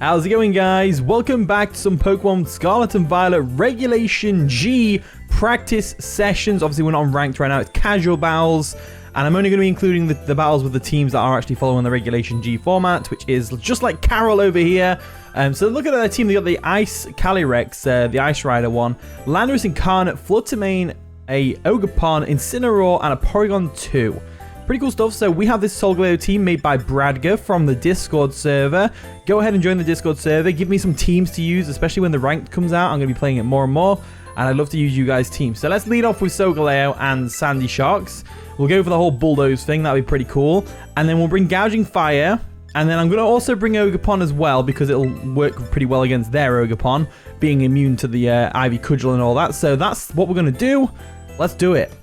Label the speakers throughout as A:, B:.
A: How's it going, guys? Welcome back to some Pokemon Scarlet and Violet Regulation G practice sessions. Obviously, we're not on ranked right now. It's casual battles. And I'm only going to be including the battles with the teams that are actually following the Regulation G format, which is just like Carol over here. So look at their team. They got the Ice Calyrex, the Ice Rider one, Landorus Incarnate, Fluttermane, a Ogerpon, Incineroar, and a Porygon 2. Pretty cool stuff. So we have this Solgaleo team made by Bradgga from the Discord server. Go ahead and join the Discord server. Give me some teams to use, especially when the ranked comes out. I'm going to be playing it more and more, and I'd love to use you guys' teams. So let's lead off with Solgaleo and Sandy Sharks. We'll go for the whole Bulldoze thing. That'll be pretty cool. And then we'll bring Gouging Fire. And then I'm going to also bring Ogerpon as well, because it'll work pretty well against their Ogerpon, being immune to the Ivy Cudgel and all that. So that's what we're going to do. Let's do it.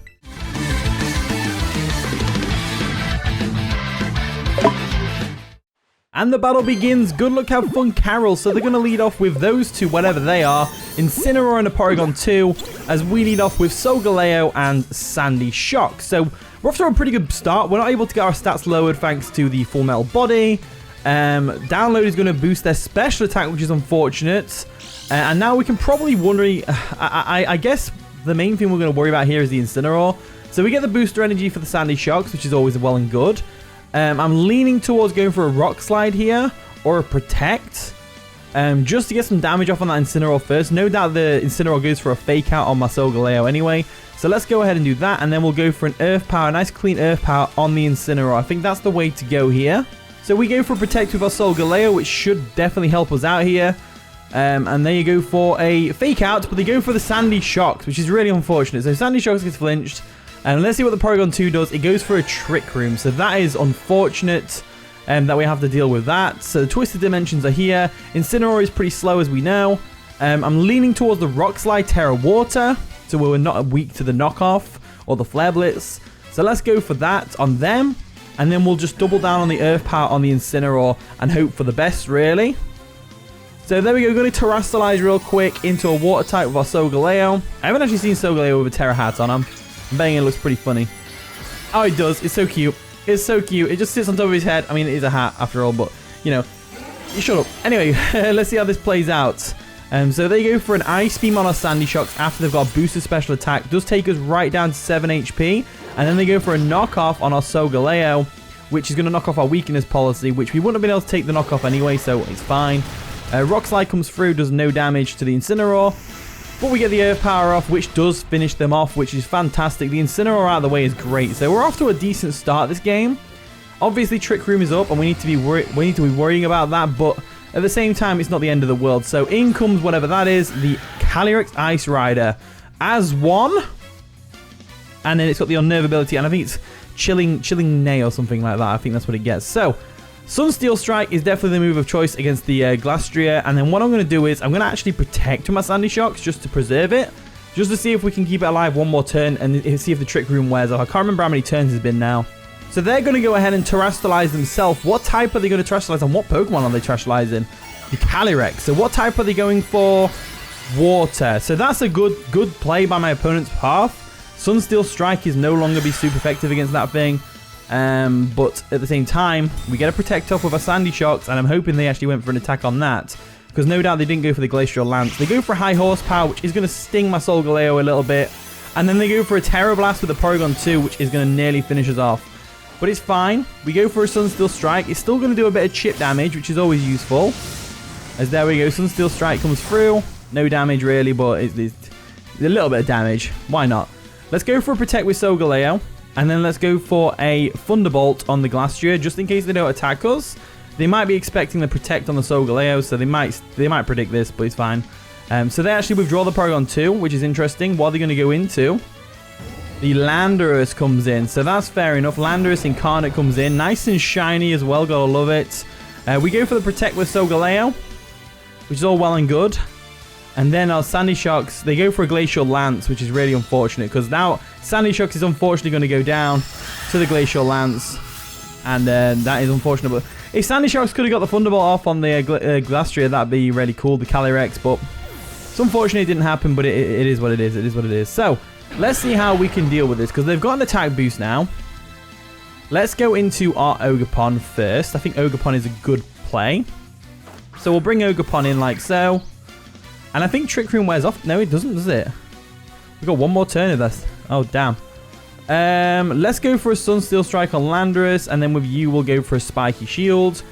A: And the battle begins. Good luck, have fun, Carol. So they're going to lead off with those two, whatever they are. Incineroar and a Porygon 2, as we lead off with Solgaleo and Sandy Shock. So we're off to a pretty good start. We're not able to get our stats lowered thanks to the Full Metal Body. Download is going to boost their special attack, which is unfortunate. And now we can probably wonder... I guess the main thing we're going to worry about here is the Incineroar. So we get the booster energy for the Sandy Shocks, which is always well and good. I'm leaning towards going for a Rock Slide here, or a Protect, just to get some damage off on that Incineroar first. No doubt the Incineroar goes for a Fake Out on my Solgaleo anyway, so let's go ahead and do that, and then we'll go for an Earth Power, a nice clean Earth Power on the Incineroar. I think that's the way to go here. So we go for a Protect with our Solgaleo, which should definitely help us out here. And there you go for a Fake Out, but they go for the Sandy Shocks, which is really unfortunate. So Sandy Shocks gets flinched. And let's see what the Porygon 2 does. It goes for a Trick Room. So that is unfortunate that we have to deal with that. So the Twisted Dimensions are here. Incineroar is pretty slow, as we know. I'm leaning towards the Rock Slide Terra Water, so we're not weak to the knockoff or the Flare Blitz. So let's go for that on them. And then we'll just double down on the Earth Power on the Incineroar and hope for the best, really. So there we go. Going to Terrastallize real quick into a Water type with our Solgaleo. I haven't actually seen Solgaleo with a Terra Hat on him. I'm betting it looks pretty funny. Oh, it does. It's so cute. It's so cute. It just sits on top of his head. I mean, it is a hat after all, but, you know, you shut up. Anyway, let's see how this plays out. So they go for an Ice Beam on our Sandy Shocks after they've got a boosted special attack. Does take us right down to 7 HP. And then they go for a knockoff on our Solgaleo, which is going to knock off our weakness policy, which we wouldn't have been able to take the knockoff anyway, so it's fine. Rock Slide comes through, does no damage to the Incineroar. But we get the Earth Power off, which does finish them off, which is fantastic. The Incineroar out of the way is great. So we're off to a decent start this game. Obviously, Trick Room is up, and we need to be worrying about that. But at the same time, it's not the end of the world. So in comes whatever that is, the Calyrex Ice Rider as one. And then it's got the Unnerve ability, and I think it's Chilling Nay or something like that. I think that's what it gets. So Sunsteel Strike is definitely the move of choice against the Glastria, and then what I'm going to do is I'm going to actually Protect with my Sandy Shocks just to preserve it, just to see if we can keep it alive one more turn and see if the Trick Room wears off. I can't remember how many turns it's been now. So they're going to go ahead and Terrastallize themselves. What type are they going to Terrastallize, and what Pokemon are they Terrastallizing? The Calyrex. So what type are they going for? Water. So that's a good play by my opponent's path. Sunsteel Strike is no longer be super effective against that thing. But at the same time, we get a Protect off with our Sandy Shocks, and I'm hoping they actually went for an attack on that, because no doubt they didn't go for the Glacial Lance. They go for a High Horsepower, which is going to sting my Solgaleo a little bit, and then they go for a Terra Blast with a Porygon 2, which is going to nearly finish us off. But it's fine. We go for a Sunsteel Strike. It's still going to do a bit of chip damage, which is always useful. As there we go, Sunsteel Strike comes through. No damage really, but it's a little bit of damage. Why not? Let's go for a Protect with Solgaleo. And then let's go for a Thunderbolt on the Glastria, just in case they don't attack us. They might be expecting the Protect on the Solgaleo, so they might predict this, but it's fine. So they actually withdraw the Porygon 2, which is interesting. What are they going to go into? The Landorus comes in, so that's fair enough. Landorus Incarnate comes in, nice and shiny as well, gotta love it. We go for the Protect with Solgaleo, which is all well and good. And then our Sandy Shocks, they go for a Glacial Lance, which is really unfortunate, because now Sandy Shocks is unfortunately going to go down to the Glacial Lance. And that is unfortunate. But if Sandy Shocks could have got the Thunderbolt off on the Glastria, that'd be really cool, the Calyrex. But it's unfortunate it didn't happen, but it is what it is. It is what it is. So let's see how we can deal with this, because they've got an attack boost now. Let's go into our Ogerpon first. I think Ogerpon is a good play. So we'll bring Ogerpon in like so. And I think Trick Room wears off. No, it doesn't, does it? We've got one more turn of this. Oh, damn. Let's go for a Sunsteel Strike on Landorus. And then with you, we'll go for a Spiky Shield.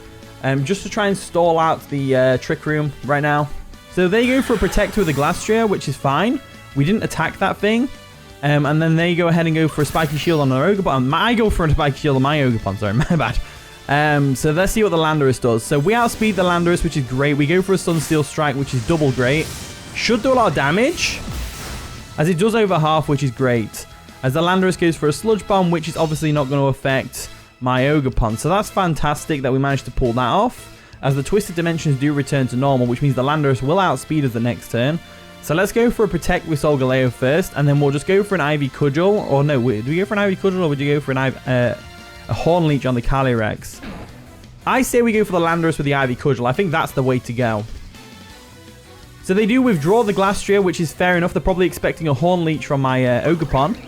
A: Just to try and stall out the Trick Room right now. So they go for a Protect with a Glastrier, which is fine. We didn't attack that thing. And then they go ahead and go for a Spiky Shield on their Ogerpon. I go for a Spiky Shield on my Ogerpon. Sorry, my bad. So let's see what the Landorus does. So we outspeed the Landorus, which is great. We go for a Sunsteel Strike, which is double great. Should do a lot of damage, as it does over half, which is great. As the Landorus goes for a Sludge Bomb, which is obviously not going to affect my Ogerpon. So that's fantastic that we managed to pull that off, as the Twisted Dimensions do return to normal, which means the Landorus will outspeed us the next turn. So let's go for a Protect with Solgaleo first, and then we'll just go for an Ivy Cudgel. Or no, do we go for an Ivy Cudgel, or would you go for a Horn Leech on the Calyrex? I say we go for the Landorus with the Ivy Cudgel. I think that's the way to go. So they do withdraw the Glastrier, which is fair enough. They're probably expecting a Horn Leech from my Ogerpon.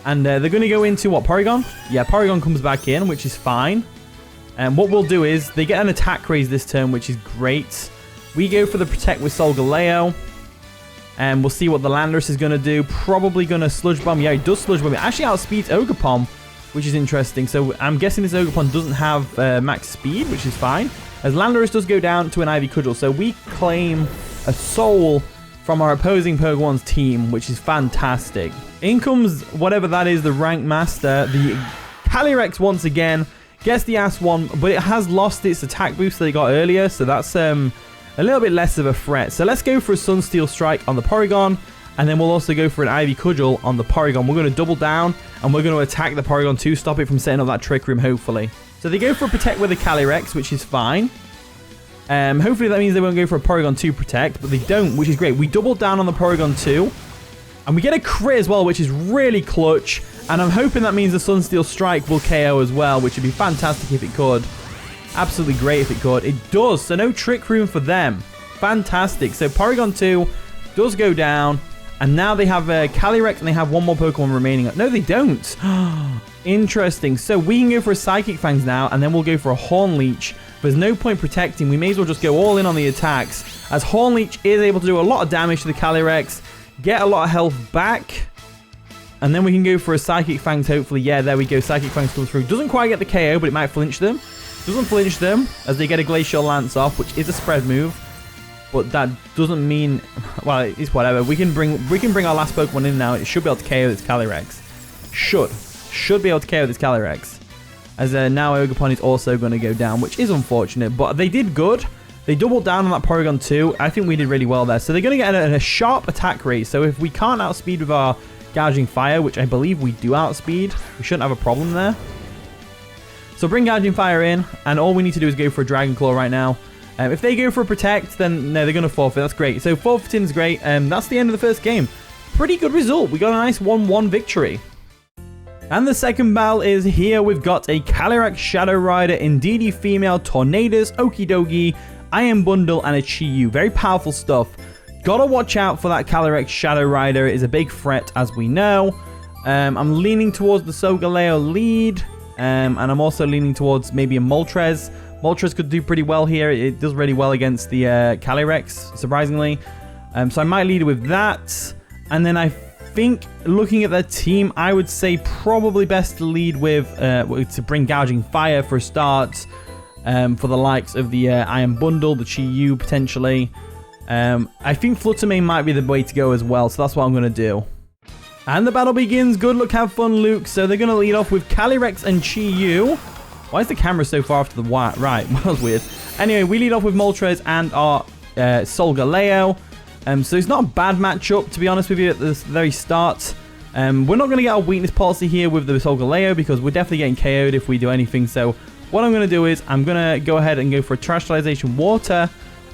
A: And they're going to go into, what, Porygon? Yeah, Porygon comes back in, which is fine. And what we'll do is, they get an attack raise this turn, which is great. We go for the Protect with Solgaleo. And we'll see what the Landorus is going to do. Probably going to Sludge Bomb. Yeah, it does Sludge Bomb. It actually outspeeds Ogerpon, which is interesting. So I'm guessing this Ogerpon doesn't have max speed, which is fine. As Landorus does go down to an Ivy Cudgel. So we claim a soul from our opposing Pokemon's team, which is fantastic. In comes whatever that is, the Rank Master. The Calyrex once again gets the ass one, but it has lost its attack boost that it got earlier. So that's a little bit less of a threat. So let's go for a Sunsteel Strike on the Porygon. And then we'll also go for an Ivy Cudgel on the Porygon. We're going to double down, and we're going to attack the Porygon to stop it from setting up that Trick Room, hopefully. So they go for a Protect with a Calyrex, which is fine. Hopefully that means they won't go for a Porygon 2 Protect, but they don't, which is great. We double down on the Porygon 2, and we get a crit as well, which is really clutch. And I'm hoping that means the Sunsteel Strike will KO as well, which would be fantastic if it could. Absolutely great if it could. It does, so no Trick Room for them. Fantastic. So Porygon 2 does go down. And now they have Calyrex, and they have one more Pokemon remaining. No, they don't. Interesting. So we can go for a Psychic Fangs now, and then we'll go for a Horn Leech. There's no point protecting. We may as well just go all in on the attacks, as Horn Leech is able to do a lot of damage to the Calyrex, get a lot of health back, and then we can go for a Psychic Fangs, hopefully. Yeah, there we go. Psychic Fangs comes through. Doesn't quite get the KO, but it might flinch them. Doesn't flinch them, as they get a Glacial Lance off, which is a spread move. But that doesn't mean, well, it's whatever. We can bring our last Pokemon in now. It should be able to KO this Calyrex. Should be able to KO this Calyrex. As now Ogerpon is also going to go down, which is unfortunate. But they did good. They doubled down on that Porygon 2. I think we did really well there. So they're going to get a sharp attack rate. So if we can't outspeed with our Gouging Fire, which I believe we do outspeed, we shouldn't have a problem there. So bring Gouging Fire in, and all we need to do is go for a Dragon Claw right now. If they go for a Protect, then no, they're going to forfeit. That's great. So forfeiting is great. That's the end of the first game. Pretty good result. We got a nice 1-1 victory. And the second battle is here. We've got a Calyrex Shadow Rider, Indeedee Female, Tornadus, Okidogi, Iron Bundle, and a Chi-Yu. Very powerful stuff. Gotta watch out for that Calyrex Shadow Rider. It is a big threat, as we know. I'm leaning towards the Solgaleo lead. And I'm also leaning towards maybe a Moltres. Moltres could do pretty well here. It does really well against the Calyrex, surprisingly. So I might lead with that. And then I think, looking at their team, I would say probably best to lead with, to bring Gouging Fire for a start. For the likes of the Iron Bundle, the Chi-Yu potentially. I think Fluttermane might be the way to go as well. So that's what I'm going to do. And the battle begins. Good luck, have fun, Luke. So they're going to lead off with Calyrex and Chi-Yu. Why is the camera so far off to the right? Right, well, that was weird. Anyway, we lead off with Moltres and our Solgaleo. So it's not a bad matchup, to be honest with you, at the very start. We're not going to get our weakness policy here with the Solgaleo, because we're definitely getting KO'd if we do anything. So what I'm going to do is I'm going to go ahead and go for a Terastallization Water.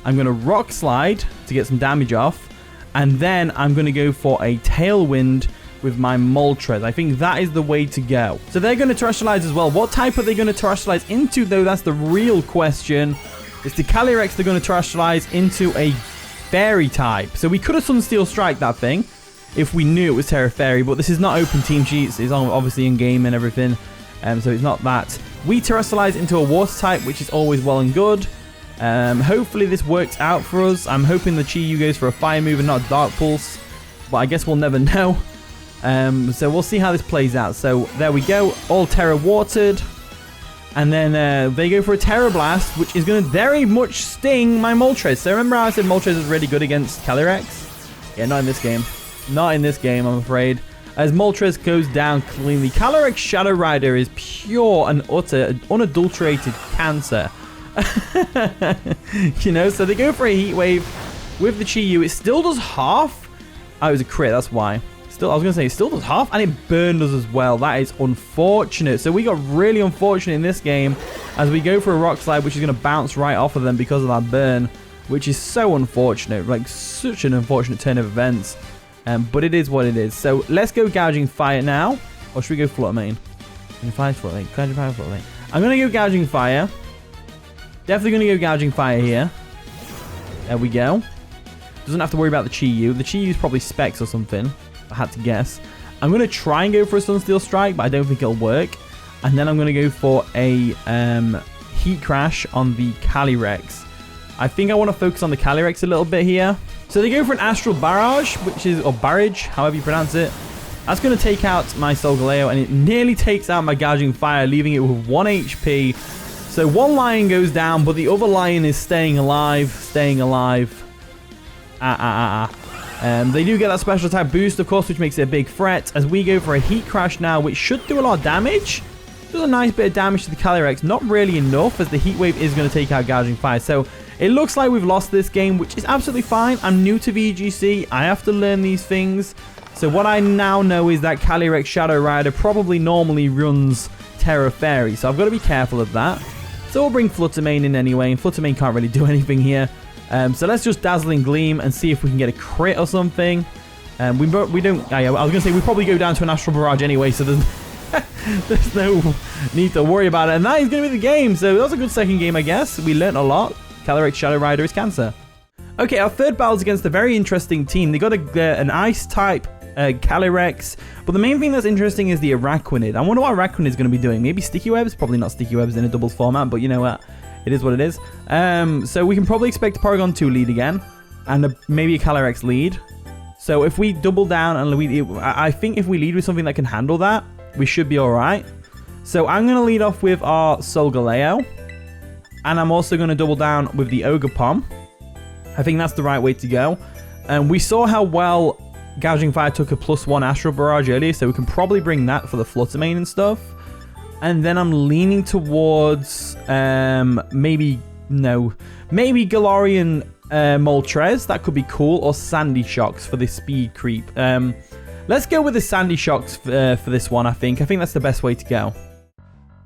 A: I'm going to Rock Slide to get some damage off. And then I'm going to go for a Tailwind with my Moltres. I think that is the way to go. So they're going to Terastallize as well. What type are they going to Terastallize into, though? That's the real question. It's the Calyrex they're going to Terastallize into a Fairy type. So we could have Sunsteel Strike that thing if we knew it was Terra Fairy, but this is not open team sheets. It's obviously in game and everything. So it's not that. We Terastallize into a Water type, which is always well and good. Hopefully this works out for us. I'm hoping the Chi-Yu goes for a fire move and not a dark pulse. But I guess we'll never know. So we'll see how this plays out. So there we go. All Terra watered. And then they go for a Terra Blast, which is going to very much sting my Moltres. So remember how I said Moltres is really good against Calyrex? Yeah, not in this game. Not in this game, I'm afraid. As Moltres goes down cleanly. Calyrex Shadow Rider is pure and utter, unadulterated cancer. You know, so they go for a Heat Wave with the Chi-Yu. It still does half. Oh, it was a crit, that's why. I was going to say, it still does half, and it burned us as well. That is unfortunate. So we got really unfortunate in this game as we go for a Rock Slide, which is going to bounce right off of them because of that burn, which is so unfortunate. Like, such an unfortunate turn of events. But it is what it is. So let's go Gouging Fire now. Or should we go Flutter Mane? Flutter Mane. I'm going to go Gouging Fire. Definitely going to go Gouging Fire here. There we go. Doesn't have to worry about the Chi-Yu. The Chi-Yu is probably Specs or something. I had to guess. I'm going to try and go for a Sunsteel Strike, but I don't think it'll work. And then I'm going to go for a Heat Crash on the Calyrex. I think I want to focus on the Calyrex a little bit here. So they go for an Astral Barrage, which is, or Barrage, however you pronounce it. That's going to take out my Solgaleo, and it nearly takes out my Gouging Fire, leaving it with 1 HP. So one lion goes down, but the other lion is staying alive. They do get that special attack boost, of course, which makes it a big threat. As we go for a Heat Crash now, which should do a lot of damage. Does a nice bit of damage to the Calyrex. Not really enough, as the Heat Wave is going to take out Gouging Fire. So it looks like we've lost this game, which is absolutely fine. I'm new to VGC. I have to learn these things. So what I now know is that Calyrex Shadow Rider probably normally runs Terra Fairy. So I've got to be careful of that. So we'll bring Flutter Mane in anyway. And Flutter Mane can't really do anything here. So let's just Dazzling Gleam and see if we can get a crit or something. We don't... I was going to say, we probably go down to an Astral Barrage anyway, so there's no need to worry about it. And that is going to be the game. So that was a good second game, I guess. We learnt a lot. Calyrex Shadow Rider is Cancer. Okay, our third battle is against a very interesting team. They got an Ice-type Calyrex. But the main thing that's interesting is the Araquanid. I wonder what Araquanid is going to be doing. Maybe Sticky Webs? Probably not Sticky Webs in a doubles format, but you know what? It is what it is. So we can probably expect a Porygon 2 lead again. And maybe a Calyrex lead. So if we double down and I think if we lead with something that can handle that, we should be alright. So I'm going to lead off with our Solgaleo. And I'm also going to double down with the Ogerpon. I think that's the right way to go. We saw how well Gouging Fire took a +1 Astral Barrage earlier. So we can probably bring that for the Flutter Mane and stuff. And then I'm leaning towards maybe Galarian Moltres. That could be cool. Or Sandy Shocks for the speed creep. Let's go with the Sandy Shocks for this one, I think. I think that's the best way to go.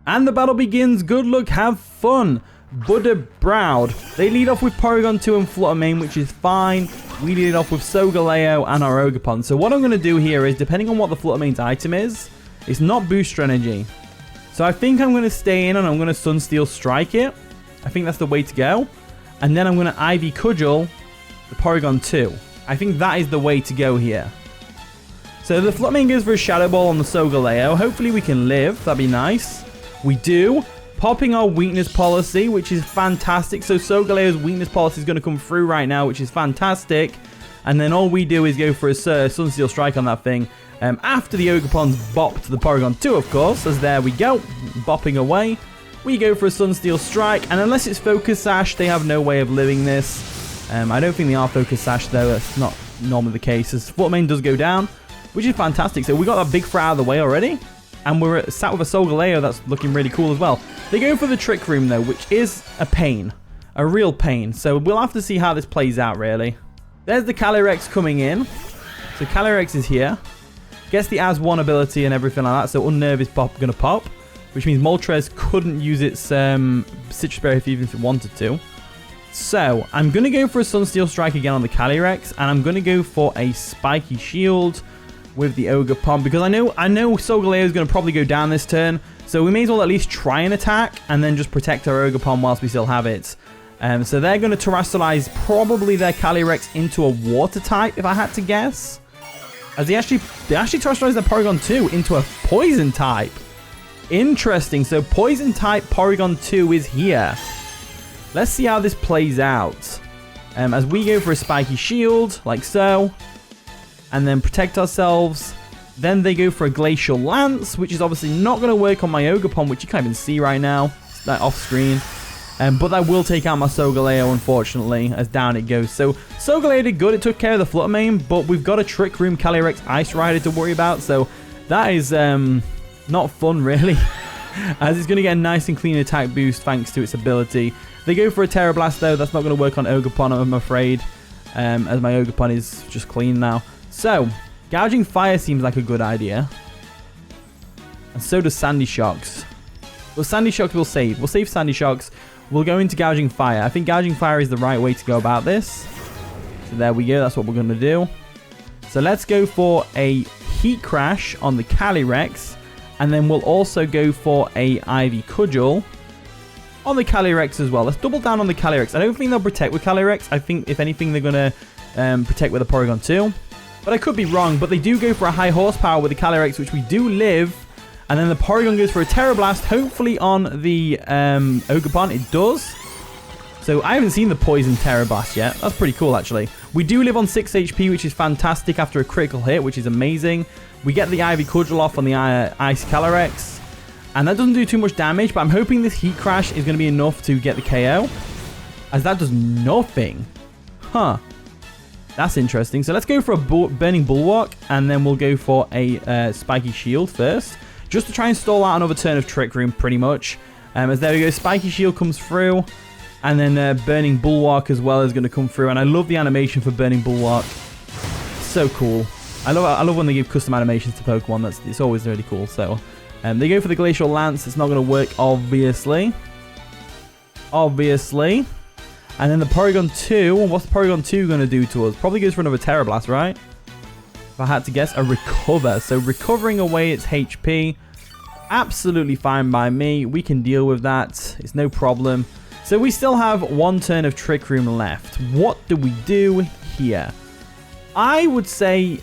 A: And the battle begins. Good luck, have fun. Budderbroud. They lead off with Porygon 2 and Flutter Mane, which is fine. We lead off with Solgaleo and our Ogerpon. So what I'm going to do here is, depending on what the Flutter Mane's item is, it's not Booster Energy. So I think I'm going to stay in and I'm going to Sunsteel Strike it. I think that's the way to go. And then I'm going to Ivy Cudgel the Porygon 2. I think that is the way to go here. So the Flutter Mane goes for a Shadow Ball on the Solgaleo. Hopefully we can live. That'd be nice. We do. Popping our weakness policy, which is fantastic. So Solgaleo's weakness policy is going to come through right now, which is fantastic. And then all we do is go for a Sunsteel Strike on that thing. After the Ogerpon's bop to the Porygon 2, of course, as there we go, bopping away. We go for a Sunsteel Strike, and unless it's Focus Sash, they have no way of living this. I don't think they are Focus Sash, though. That's not normally the case, as Flutter Mane does go down, which is fantastic. So we got that big threat out of the way already, and we're sat with a Solgaleo that's looking really cool as well. They go for the Trick Room, though, which is a pain, a real pain. So we'll have to see how this plays out, really. There's the Calyrex coming in. So Calyrex is here. Gets the As-1 ability and everything like that. So Unnerve is going to pop. Which means Moltres couldn't use its Citrus Berry even if it wanted to. So I'm going to go for a Sunsteel Strike again on the Calyrex. And I'm going to go for a Spiky Shield with the Ogerpon. Because I know Solgaleo is going to probably go down this turn. So we may as well at least try and attack. And then just protect our Ogerpon whilst we still have it. So they're going to Terrastallize probably their Calyrex into a Water type, if I had to guess. As they actually Terrastallize their Porygon 2 into a Poison type. Interesting. So Poison type Porygon 2 is here. Let's see how this plays out. As we go for a spiky shield, like so. And then protect ourselves. Then they go for a glacial lance, which is obviously not going to work on my Ogerpon, which you can't even see right now. It's that off screen. But that will take out my Solgaleo, unfortunately, as down it goes. So Solgaleo did good. It took care of the Flutter Mane, but we've got a Trick Room Calyrex Ice Rider to worry about. So that is not fun, really. As it's going to get a nice and clean attack boost thanks to its ability. They go for a Terra Blast, though. That's not going to work on Ogerpon, I'm afraid. As my Ogerpon is just clean now. So, Gouging Fire seems like a good idea. And so does Sandy Shocks. Well, Sandy Shocks we'll save. We'll save Sandy Shocks. We'll go into Gouging Fire. I think Gouging Fire is the right way to go about this. So there we go. That's what we're going to do. So let's go for a Heat Crash on the Calyrex. And then we'll also go for a Ivy Cudgel on the Calyrex as well. Let's double down on the Calyrex. I don't think they'll protect with Calyrex. I think, if anything, they're going to protect with a Porygon 2. But I could be wrong. But they do go for a high horsepower with the Calyrex, which we do live. And then the Porygon goes for a Terra Blast, hopefully on the Ogerpon. It does. So I haven't seen the Poison Terra Blast yet. That's pretty cool, actually. We do live on 6 HP, which is fantastic after a critical hit, which is amazing. We get the Ivy Cudgel off on the Ice Calyrex. And that doesn't do too much damage, but I'm hoping this Heat Crash is going to be enough to get the KO. As that does nothing. Huh. That's interesting. So let's go for a Burning Bulwark, and then we'll go for a Spiky Shield first. Just to try and stall out another turn of Trick Room, pretty much. As there we go, Spiky Shield comes through. And then Burning Bulwark as well is going to come through. And I love the animation for Burning Bulwark. So cool. I love when they give custom animations to Pokemon. It's always really cool. So they go for the Glacial Lance. It's not going to work, obviously. Obviously. And then the Porygon 2. What's the Porygon 2 going to do to us? Probably goes for another Terra Blast, right? If I had to guess, a Recover. So recovering away its HP. Absolutely fine by me. We can deal with that. It's no problem. So we still have one turn of Trick Room left. What do we do here? I would say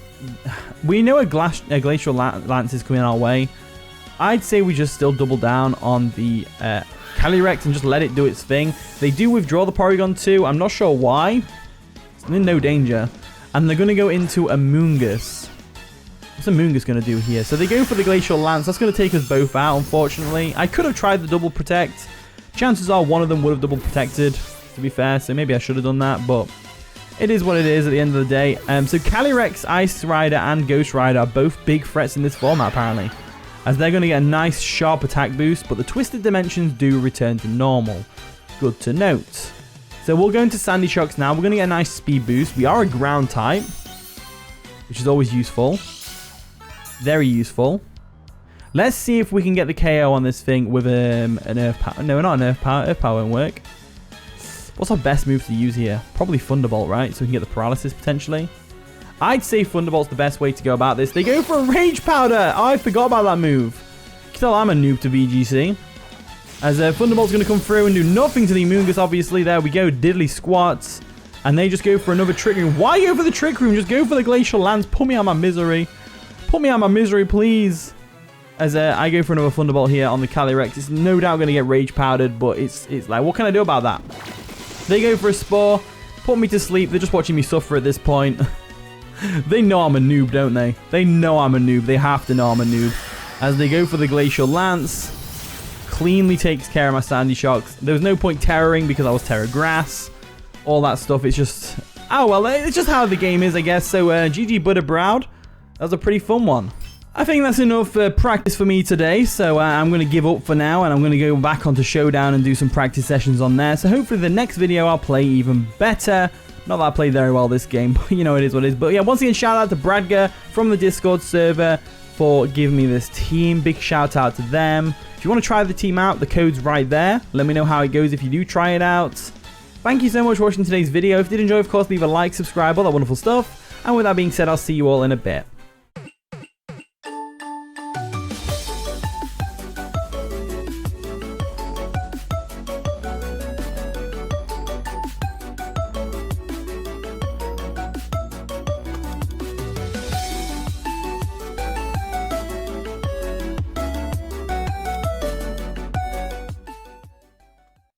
A: we know a Glacial Lance is coming our way. I'd say we just still double down on the Calyrex and just let it do its thing. They do withdraw the Porygon 2. I'm not sure why. It's in no danger. And they're going to go into a Moongus. What's a Moongus going to do here? So they go for the Glacial Lance. That's going to take us both out, unfortunately. I could have tried the double protect. Chances are one of them would have double protected, to be fair. So maybe I should have done that, but it is what it is at the end of the day. So Calyrex, Ice Rider, and Ghost Rider are both big threats in this format, apparently. As they're going to get a nice, sharp attack boost, but the Twisted Dimensions do return to normal. Good to note. So we'll go into Sandy Shocks now. We're going to get a nice speed boost. We are a ground type, which is always useful. Very useful. Let's see if we can get the KO on this thing with an Earth Power. No, not an Earth Power. Earth Power won't work. What's our best move to use here? Probably Thunderbolt, right? So we can get the Paralysis potentially. I'd say Thunderbolt's the best way to go about this. They go for a Rage Powder. Oh, I forgot about that move. You can tell I'm a noob to VGC. As Thunderbolt's going to come through and do nothing to the Moongus, obviously. There we go. Diddly squats. And they just go for another Trick Room. Why go for the Trick Room? Just go for the Glacial Lance. Put me out of my misery. Put me out of my misery, please. As I go for another Thunderbolt here on the Calyrex. It's no doubt going to get Rage Powdered, but it's like, what can I do about that? They go for a Spore. Put me to sleep. They're just watching me suffer at this point. They know I'm a noob, don't they? They know I'm a noob. They have to know I'm a noob. As they go for the Glacial Lance. Cleanly takes care of my Sandy Shocks. There was no point terroring because I was Terra Grass. All that stuff. It's just... oh, well, it's just how the game is, I guess. So, GG Butterbroud. That was a pretty fun one. I think that's enough practice for me today, so I'm going to give up for now, and I'm going to go back onto Showdown and do some practice sessions on there. So hopefully the next video I'll play even better. Not that I played very well this game, but you know it is what it is. But yeah, once again, shout out to Bradgga from the Discord server for giving me this team. Big shout out to them. If you want to try the team out, the code's right there. Let me know how it goes if you do try it out. Thank you so much for watching today's video. If you did enjoy, of course, leave a like, subscribe, all that wonderful stuff. And with that being said, I'll see you all in a bit.